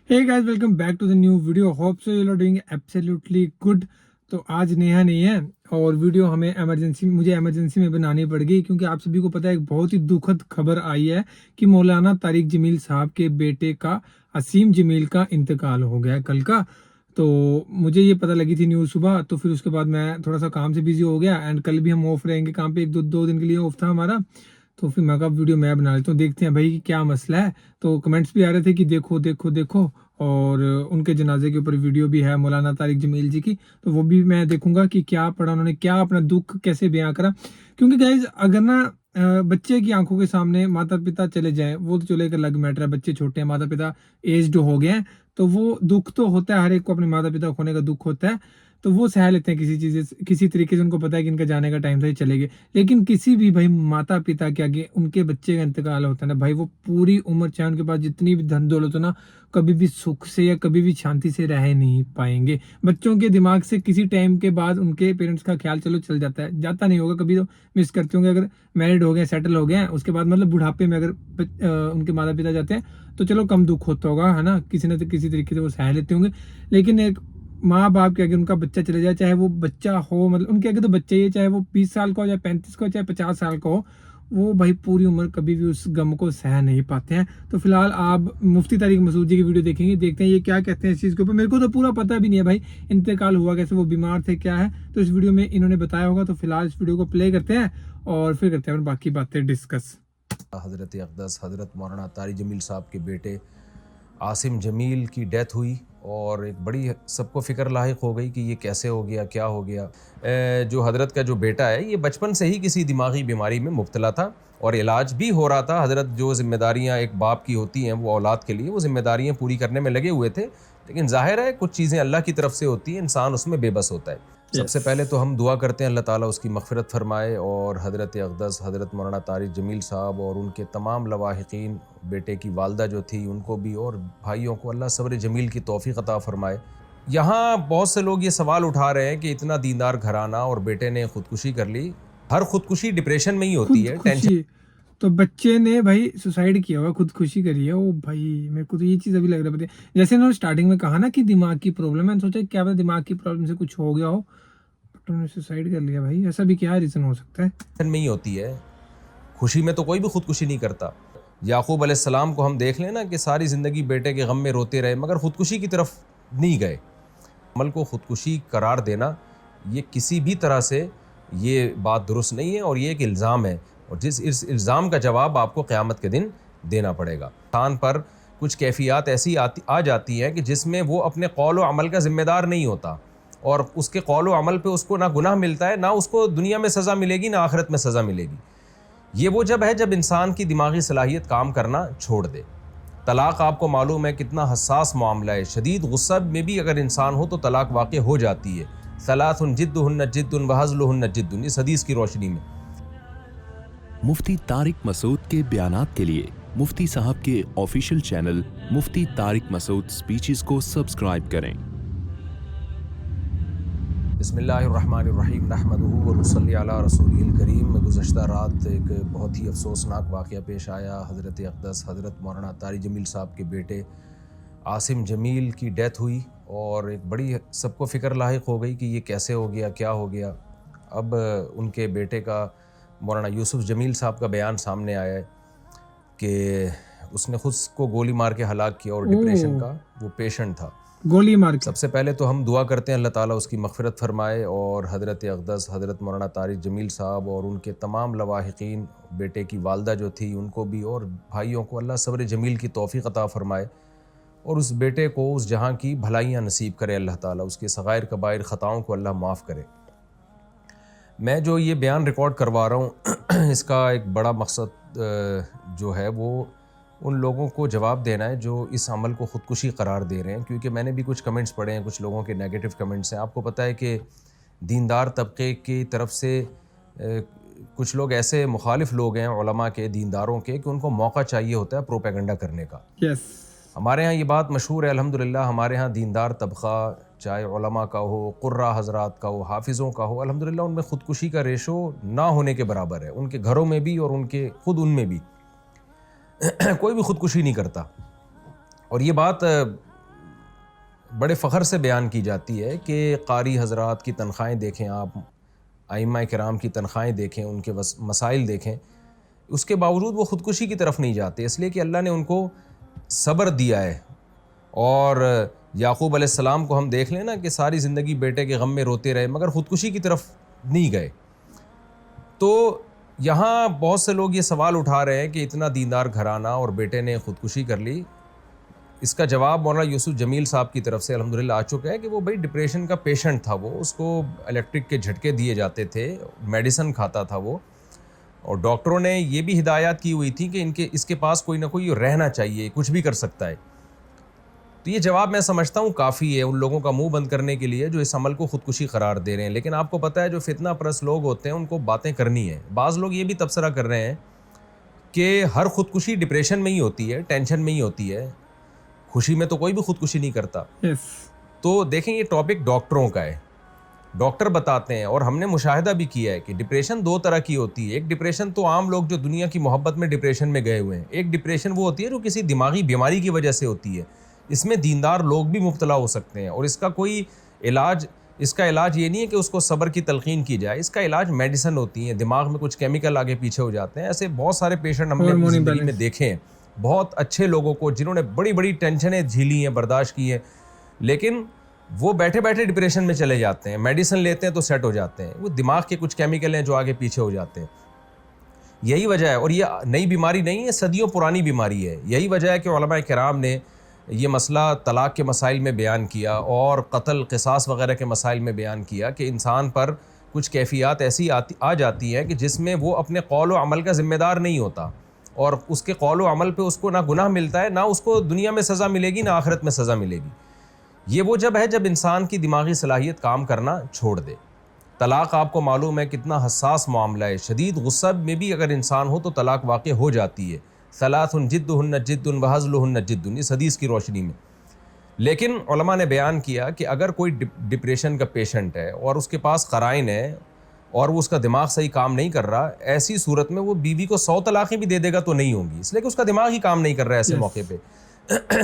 Hey guys, welcome back to the new video. Hope so you are doing absolutely good. तो आज नेहा नहीं है और वीडियो मुझे इमरजेंसी में बनानी पड़ गई क्योंकि आप सभी को पता है एक बहुत ही दुखद खबर आई है कि मौलाना तारिक जमील साहब के बेटे का असीम जमील का इंतकाल हो गया है कल का। तो मुझे ये पता लगी थी न्यूज़ सुबह, तो फिर उसके बाद मैं थोड़ा सा काम से बिजी हो गया एंड कल भी हम ऑफ रहेंगे काम पे, एक दो दिन के लिए ऑफ था हमारा। तो फिर मैं कहा वीडियो मैं बना लेता हूँ, देखते हैं भाई कि क्या मसला है। तो कमेंट्स भी आ रहे थे कि देखो देखो देखो, और उनके जनाजे के ऊपर वीडियो भी है मौलाना तारिक जमील जी की, तो वो भी मैं देखूंगा कि क्या पढ़ा उन्होंने, क्या अपना दुख कैसे बयां करा। क्योंकि गाइज अगर ना बच्चे की आंखों के सामने माता पिता चले जाएं, वो तो चलो एक अलग मैटर है, बच्चे छोटे हैं, माता पिता एज्ड हो गए हैं, तो वो दुख तो होता है, हर एक को अपने माता पिता खोने का दुख होता है। तो वो सह लेते हैं किसी चीज से, किसी तरीके से, उनको पता है कि इनका जाने का टाइम था, ये चले गए। लेकिन किसी भी भाई माता पिता के आगे उनके बच्चे का इंतकाल होता है ना भाई, वो पूरी उम्र चाहे उनके पास जितनी भी धन दौलत हो ना, कभी भी सुख से या कभी भी शांति से रह नहीं पाएंगे। बच्चों के दिमाग से किसी टाइम के बाद उनके पेरेंट्स का ख्याल चलो चल जाता है, जाता नहीं होगा कभी, तो मिस करते होंगे। अगर मैरिड हो गए, सेटल हो गए हैं, उसके बाद मतलब बुढ़ापे में अगर उनके माता पिता जाते हैं तो चलो कम दुख होता होगा, है ना, किसी न किसी तरीके से वो सह लेते होंगे। लेकिन एक माँ बाप के आगे उनका बच्चा चले जाए, चाहे वो बच्चा हो, मतलब उनके आगे तो बच्चा ही है, चाहे वो 20 साल का हो, चाहे 35 का हो, चाहे 50 साल का हो, वो भाई पूरी उम्र कभी भी उस गम को सह नहीं पाते हैं। तो फिलहाल आप मुफ्ती तारिक मसूद जी की वीडियो देखेंगे, देखते हैं ये क्या कहते हैं इस चीज़ के ऊपर। मेरे को तो पूरा पता भी नहीं है भाई इंतकाल हुआ कैसे, वो बीमार थे क्या है, तो इस वीडियो में इन्होंने बताया होगा। तो फिलहाल इस वीडियो को प्ले करते हैं और फिर करते हैं बाकी बातें डिस्कस। हज़रत अक़दस हज़रत मौलाना तारिक जमील साहब के बेटे आसिम जमील की डेथ हुई और एक बड़ी सबको फ़िक्र लाहिक हो गई कि ये कैसे हो गया, क्या हो गया। जो हज़रत का जो बेटा है ये बचपन से ही किसी दिमागी बीमारी में मुब्तला था और इलाज भी हो रहा था। हज़रत जो ज़िम्मेदारियाँ एक बाप की होती हैं वो औलाद के लिए वो ज़िम्मेदारियाँ पूरी करने में लगे हुए थे, लेकिन ज़ाहिर है कुछ चीज़ें अल्लाह की तरफ से होती हैं, इंसान उसमें बेबस होता है। सबसे पहले तो हम दुआ करते हैं अल्लाह ताला उसकी मग़फ़िरत फ़रमाए और हज़रत अक़दस हज़रत मौलाना तारिक जमील साहब और उनके तमाम लवाहिक़ीन, बेटे की वालदा जो थी उनको भी और भाइयों को अल्लाह सब्र जमील की तौफ़ीक़ अता फ़रमाए। यहाँ बहुत से लोग ये सवाल उठा रहे हैं कि इतना दीनदार घराना और बेटे ने ख़ुदकुशी कर ली। हर ख़ुदकुशी डिप्रेशन में ही होती खुद है, टेंशन। खुशी, तो बच्चे ने भाई सुसाइड किया हुआ, खुदकुशी करी है। ओ भाई, मेरे को तो ये चीज़ अभी लग रहा है, पता जैसे उन्होंने स्टार्टिंग में कहा ना कि दिमाग की प्रॉब्लम है, मैंने सोचा क्या पता दिमाग की प्रॉब्लम से कुछ हो गया हो, बट उन्होंने सुसाइड कर लिया। भाई ऐसा भी क्या रीज़न हो सकता है? में ही होती है, खुशी में तो कोई भी ख़ुदकुशी नहीं करता। याकूब अलैहिस्सलाम को हम देख लें ना कि सारी ज़िंदगी बेटे के गम में रोते रहे मगर ख़ुदकुशी की तरफ नहीं गए। अमल को ख़ुदकुशी करार देना ये किसी भी तरह से ये बात दुरुस्त नहीं है और ये एक इल्ज़ाम है और जिस इस इल्ज़ाम का जवाब आपको क़यामत के दिन देना पड़ेगा। इंसान पर कुछ कैफ़ियत ऐसी आ जाती हैं कि जिसमें वो अपने कौल व अमल का ज़िम्मेदार नहीं होता और उसके कौल व अमल पे उसको ना गुनाह मिलता है, ना उसको दुनिया में सज़ा मिलेगी, ना आखिरत में सज़ा मिलेगी। ये वो जब है जब इंसान की दिमागी सलाहियत काम करना छोड़ दे। तलाक़ आपको मालूम है कितना हसास मामला है, शदीद गुस्सा में भी अगर इंसान हो तो तलाक़ वाक़ हो जाती है। सलासुन जिद्दुहुन्ना जिद्दुन व हज़्लुहुन्ना जिद्दुन, इस हदीस की रोशनी में। मुफ्ती तारिक मसूद के बयानात के लिए मुफ्ती साहब के ऑफिशियल चैनल मुफ्ती तारिक मसूद स्पीचेस को सब्सक्राइब करें। बिस्मिल्लाहिर्रहमानिर्रहीम नहमदुहु व नुसल्ली अला रसूलिल करीम। गुज़श्ता रात एक बहुत ही अफसोसनाक वाक़या पेश आया। हज़रत अक़दस हज़रत मौलाना तारिक जमील साहब के बेटे आसिम जमील की डेथ हुई और एक बड़ी सबको फ़िक्र लाहिक हो गई कि ये कैसे हो गया, क्या हो गया। अब उनके बेटे का मौलाना यूसुफ जमील साहब का बयान सामने आया है कि उसने खुद को गोली मार के हलाक किया और डिप्रेशन का वो पेशेंट था। गोली मार के। सबसे पहले तो हम दुआ करते हैं अल्लाह ताला उसकी मग़फ़िरत फ़रमाए और हज़रत अक़दस हज़रत मौलाना तारिक जमील साहब और उनके तमाम लवाहिक़ीन, बेटे की वालदा जो थी उनको भी और भाइयों को अल्लाह सब्र जमील की तौफ़ीक़ अता फ़रमाए और उस बेटे को उस जहाँ की भलाइयाँ नसीब करे अल्लाह ताला, उसके सग़ाइर कबाइर ख़ताओं को अल्लाह माफ़ करे। मैं जो ये बयान रिकॉर्ड करवा रहा हूँ इसका एक बड़ा मकसद जो है वो उन लोगों को जवाब देना है जो इस अमल को ख़ुदकुशी करार दे रहे हैं, क्योंकि मैंने भी कुछ कमेंट्स पढ़े हैं, कुछ लोगों के नेगेटिव कमेंट्स हैं। आपको पता है कि दीनदार तबके की तरफ से कुछ लोग ऐसे मुखालिफ लोग हैं उलमा के, दीनदारों के, कि उनको मौका चाहिए होता है प्रोपेगेंडा करने का। यस, हमारे यहाँ ये बात मशहूर है अल्हम्दुलिल्लाह। हमारे यहाँ दीनदार तबका, चाहे उलमा का हो, कुर्रा हज़रात का हो, हाफिज़ों का हो, अल्हम्दुलिल्लाह उनमें ख़ुदकुशी का रेशो ना होने के बराबर है, उनके घरों में भी और उनके खुद उनमें भी कोई भी ख़ुदकुशी नहीं करता। और ये बात बड़े फ़ख्र से बयान की जाती है कि कारी हज़रात की तनख़्वाहें देखें आप, आइम्मा किराम की तनख़्वाहें देखें, उनके मसाइल देखें, उसके बावजूद वो ख़ुदकुशी की तरफ नहीं जाते, इसलिए कि अल्लाह ने उनको सब्र दिया है। और याक़ूब अलैहिस्सलाम को हम देख लें ना कि सारी ज़िंदगी बेटे के गम में रोते रहे मगर ख़ुदकुशी की तरफ नहीं गए। तो यहाँ बहुत से लोग ये सवाल उठा रहे हैं कि इतना दीनदार घराना और बेटे ने ख़ुदकुशी कर ली। इसका जवाब मौलाना यूसुफ जमील साहब की तरफ से अल्हम्दुलिल्लाह आ चुका है कि वो भाई डिप्रेशन का पेशेंट था, वो उसको इलेक्ट्रिक के झटके दिए जाते थे, मेडिसिन खाता था वो, और डॉक्टरों ने ये भी हिदायत की हुई थी कि इसके पास कोई ना कोई रहना चाहिए, कुछ भी कर सकता है। तो ये जवाब मैं समझता हूँ काफ़ी है उन लोगों का मुंह बंद करने के लिए जो इस अमल को ख़ुदकुशी करार दे रहे हैं। लेकिन आपको पता है जो फितना परस्त लोग होते हैं उनको बातें करनी है। बाज़ लोग ये भी तबसरा कर रहे हैं कि हर ख़ुदकुशी डिप्रेशन में ही होती है, टेंशन में ही होती है, खुशी में तो कोई भी ख़ुदकुशी नहीं करता। तो देखें ये टॉपिक डॉक्टरों का है, डॉक्टर बताते हैं और हमने मुशाहिदा भी किया है कि डिप्रेशन दो तरह की होती है। एक डिप्रेशन तो आम लोग जो दुनिया की मोहब्बत में डिप्रेशन में गए हुए हैं, एक डिप्रेशन वो होती है जो किसी दिमागी बीमारी की वजह से होती है। इसमें दीनदार लोग भी मुब्तला हो सकते हैं और इसका इलाज ये नहीं है कि उसको सब्र की तलकीन की जाए, इसका इलाज मेडिसिन होती है, दिमाग में कुछ केमिकल आगे पीछे हो जाते हैं। ऐसे बहुत सारे पेशेंट हमने अपनी ज़िंदगी में देखे हैं, बहुत अच्छे लोगों को जिन्होंने बड़ी बड़ी टेंशनें झीली हैं, बर्दाश्त की हैं, लेकिन वो बैठे बैठे डिप्रेशन में चले जाते हैं, मेडिसिन लेते हैं तो सेट हो जाते हैं। वो दिमाग के कुछ केमिकल हैं जो आगे पीछे हो जाते हैं, यही वजह है। और ये नई बीमारी नहीं है, सदियों पुरानी बीमारी है। यही वजह है कि उलमा किराम ने ये मसला तलाक़ के मसाइल में बयान किया और क़त्ल क़िसास वग़ैरह के मसाइल में बयान किया कि इंसान पर कुछ कैफ़ियत ऐसी आ जाती हैं कि जिसमें वो अपने कौल व अमल का ज़िम्मेदार नहीं होता और उसके कौल व अमल पे उसको ना गुनाह मिलता है, ना उसको दुनिया में सज़ा मिलेगी, ना आखिरत में सज़ा मिलेगी। ये वो जब है जब इंसान की दिमागी सलाहियत काम करना छोड़ दे। तलाक़ आपको मालूम है कितना हसास मामला है, शदीद गुस्सा में भी अगर इंसान हो तो तलाक़ वाक़ हो जाती है। सलासुन जिद्दुहुन्न जिद्दुन व हज़्लुहुन्न जिद्दुन, इस हदीस की रोशनी में। लेकिन उलमा ने बयान किया कि अगर कोई डिप्रेशन का पेशेंट है और उसके पास क़राइन है और वो उसका दिमाग सही काम नहीं कर रहा, ऐसी सूरत में वो बीवी को 100 तलाक़ें भी दे देगा तो नहीं होंगी, इसलिए कि उसका दिमाग ही काम नहीं कर रहा है ऐसे मौके पे।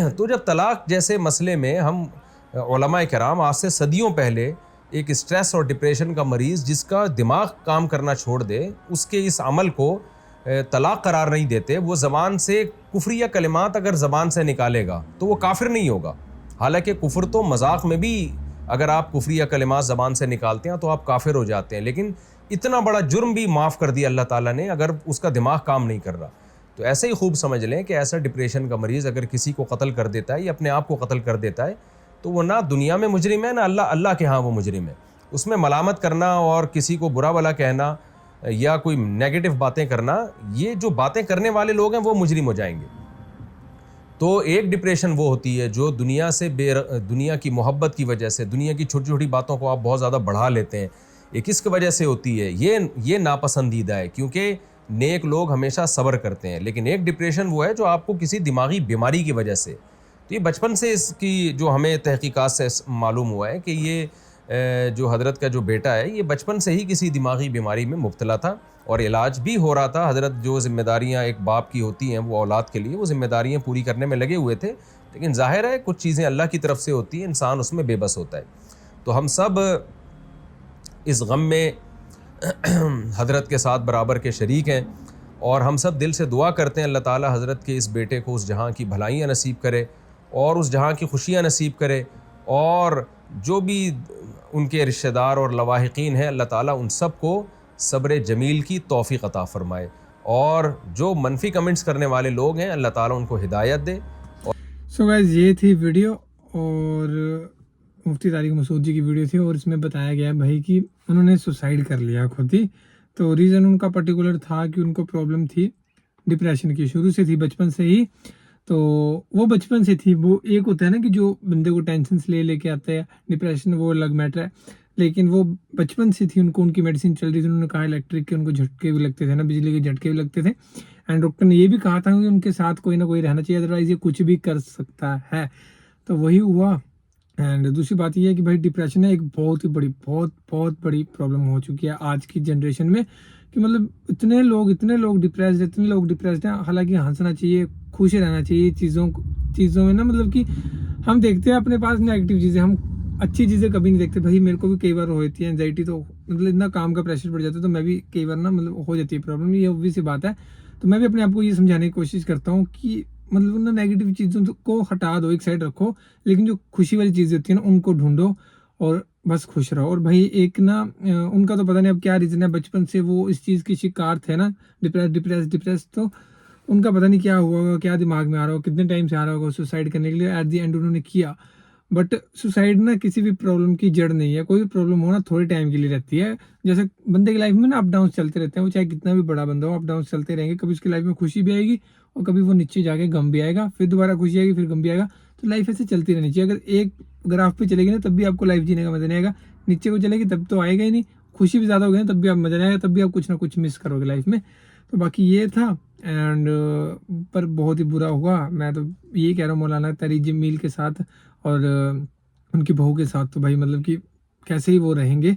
तो जब तलाक़ जैसे मसले में हम उलमा किराम आज से सदियों पहले एक स्ट्रेस और डिप्रेशन का मरीज़ जिसका दिमाग काम करना छोड़ दे, उसके इस अमल को तलाक़ करार नहीं देते। वो ज़बान से कुफ्रिया कलिमात अगर ज़बान से निकालेगा तो वो काफिर नहीं होगा। हालांकि कुफ्र तो मजाक में भी अगर आप कुफ्रिया कलिमात ज़बान से निकालते हैं तो आप काफिर हो जाते हैं, लेकिन इतना बड़ा जुर्म भी माफ़ कर दिया अल्लाह ताला ने अगर उसका दिमाग काम नहीं कर रहा। तो ऐसे ही खूब समझ लें कि ऐसा डिप्रेशन का मरीज़ अगर किसी को कत्ल कर देता है या अपने आप को कत्ल कर देता है तो वो ना दुनिया में मुजरिम है ना अल्लाह के यहाँ वो मुजरिम है। उसमें मलामत करना और किसी को बुरा भला कहना या कोई नेगेटिव बातें करना, ये जो बातें करने वाले लोग हैं वो मुजरिम हो जाएंगे। तो एक डिप्रेशन वो होती है जो दुनिया की मोहब्बत की वजह से, दुनिया की छोटी छोटी बातों को आप बहुत ज़्यादा बढ़ा लेते हैं, ये किसकी वजह से होती है? ये नापसंदीदा है क्योंकि नेक लोग हमेशा सब्र करते हैं। लेकिन एक डिप्रेशन वो है जो आपको किसी दिमागी बीमारी की वजह से, तो ये बचपन से इसकी जो हमें तहकीकात से मालूम हुआ है कि ये जो हज़रत का जो बेटा है ये बचपन से ही किसी दिमागी बीमारी में मुब्तला था और इलाज भी हो रहा था। हज़रत जो ज़िम्मेदारियाँ एक बाप की होती हैं वो औलाद के लिए वो ज़िम्मेदारियाँ पूरी करने में लगे हुए थे, लेकिन ज़ाहिर है कुछ चीज़ें अल्लाह की तरफ से होती हैं, इंसान उसमें बेबस होता है। तो हम सब इस गम में हज़रत के साथ बराबर के शरीक हैं और हम सब दिल से दुआ करते हैं अल्लाह ताला हज़रत के इस बेटे को उस जहाँ की भलाइयाँ नसीब करे और उस जहाँ की खुशियाँ नसीब करे, और जो भी उनके रिश्तेदार और लवाहिकीन हैं अल्लाह ताला उन सब को सब्र जमील की तौफ़ीक़ अता फ़रमाए, और जो मनफी कमेंट्स करने वाले लोग हैं अल्लाह ताला उनको हिदायत दे। सो गाइस ये थी वीडियो और मुफ्ती तारिक मसूद जी की वीडियो थी और इसमें बताया गया भाई कि उन्होंने सुसाइड कर लिया खुद ही। तो रीज़न उनका पर्टिकुलर था कि उनको प्रॉब्लम थी डिप्रेशन की, शुरू से थी, बचपन से ही। तो वो बचपन से थी, वो एक होता है ना कि जो बंदे को टेंशन ले लेके आता है डिप्रेशन, वो अलग मैटर है, लेकिन वो बचपन से थी, उनको उनकी मेडिसिन चल रही थी। उन्होंने कहा इलेक्ट्रिक के उनको झटके भी लगते थे ना, बिजली के झटके भी लगते थे, एंड डॉक्टर ने ये भी कहा था कि उनके साथ कोई ना कोई रहना चाहिए, अदरवाइज ये कुछ भी कर सकता है। तो वही हुआ। एंड दूसरी बात ये है कि भाई डिप्रेशन है एक बहुत ही बड़ी बहुत बड़ी प्रॉब्लम हो चुकी है आज की जनरेशन में, कि मतलब इतने लोग डिप्रेस्ड हैं। हालांकि हंसना चाहिए, खुश रहना चाहिए चीज़ों में ना, मतलब कि हम देखते हैं अपने पास नेगेटिव चीज़ें, हम अच्छी चीज़ें कभी नहीं देखते। भाई मेरे को भी कई बार होती है एंजाइटी, तो मतलब इतना काम का प्रेशर पड़ जाता है तो मैं भी कई बार ना मतलब हो जाती है प्रॉब्लम, ये ऑब्वियस सी बात है। तो मैं भी अपने आप को ये समझाने की कोशिश करता हूँ कि मतलब ना नेगेटिव चीज़ों को हटा दो, एक साइड रखो, लेकिन जो खुशी वाली चीज़ें होती है ना उनको ढूंढो और बस खुश रहो। और भाई एक ना उनका तो पता नहीं अब क्या रीज़न है, बचपन से वो इस चीज़ के शिकार थे ना, डिप्रेस, तो उनका पता नहीं क्या हुआ होगा, क्या दिमाग में आ रहा होगा, कितने टाइम से आ रहा होगा सुसाइड करने के लिए, एट दी एंड उन्होंने किया। बट सुसाइड ना किसी भी प्रॉब्लम की जड़ नहीं है। कोई भी प्रॉब्लम हो ना थोड़े टाइम के लिए रहती है। जैसे बंदे की लाइफ में ना अप डाउन चलते रहते हैं, वो चाहे कितना भी बड़ा बंदा हो, अप डाउन चलते रहेंगे। कभी उसकी लाइफ में खुशी भी आएगी और कभी वो नीचे जाके गम भी आएगा, फिर दोबारा खुशी आएगी, फिर गम भी आएगा। तो लाइफ ऐसे चलती रहनी चाहिए। अगर एक ग्राफ पे चलेगी ना तब भी आपको लाइफ जीने का मजा नहीं आएगा, नीचे को चलेगी तब तो आएगा ही नहीं। खुशी भी ज़्यादा होगी ना तब भी आप मजा नहीं आएगा, तब भी आप कुछ ना कुछ मिस करोगे लाइफ में। तो बाकी ये था। एंड पर बहुत ही बुरा हुआ। मैं तो यही कह रहा हूँ मौलाना तरीक जमील के साथ और उनकी बहू के साथ, तो भाई मतलब कि कैसे ही वो रहेंगे।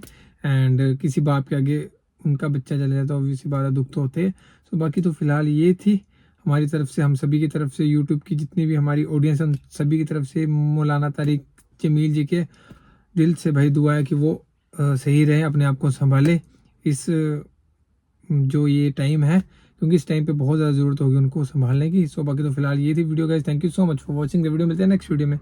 एंड किसी बाप के आगे उनका बच्चा चले जाता है, ऑब्वियसली बात है, दुख तो होते हैं। तो बाकी तो फिलहाल ये थी हमारी तरफ से, हम सभी की तरफ से, यूट्यूब की जितनी भी हमारी ऑडियंस है उन सभी की तरफ से मौलाना तारिक जमील जी के दिल से भाई दुआ है कि वो सही रहे, अपने आप को संभाले इस जो ये टाइम है, क्योंकि इस टाइम पे बहुत ज़्यादा ज़रूरत होगी उनको संभालने की। सो बाकी तो फिलहाल ये थी video guys, thank you so much for watching the video. मिलते हैं नेक्स्ट वीडियो में।